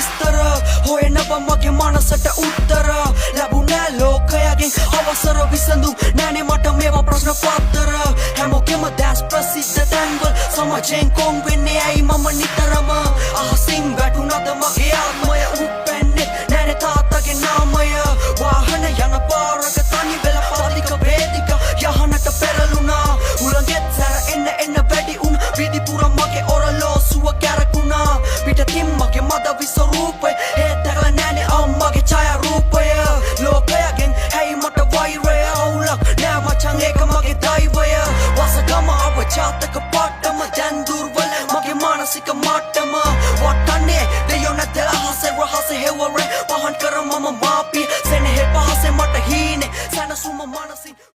විස්තර හොයනවා මගේ මනසට උත්තර ලැබුණෑ ලෝකයගෙන් අවසර විසඳුම් නෑනේ මට මේවා ප්‍රශ්න පත්තර හැමෝගෙම දැස් ප්‍රසිද්ධ තැන්වල සමාජයෙන් කොන් වෙන්නේ ඇයි මම නිතරම අහසින් වැටුණද මගේ ආත්මය උපැන්නේ නෑනේ තාත්තගේ නාමය වාහන යන පාරක තනි වෙලා පාලික වේදික යහනට පෙරළුණා උලඟෙත් සැර එන්න වැඩි උන් විදිපුර මගේ ඔරලෝසුව කැරකුණා පිටතින් මගේ මද විස්වරූපය ඒ දැකලා නෑනේ අම්මගේ ඡායාරූපය ලෝකයගෙන් හැයි මට වෛරය අවුලක් නෑ මචං ඒක මගේ දෛවය වසගම අවජාතක පාටම දැන් දුර්වල මගේ මානසික මට්ටම වටන්නේ දෙයෝ නැත අහසේ රහසේ හෙවරේ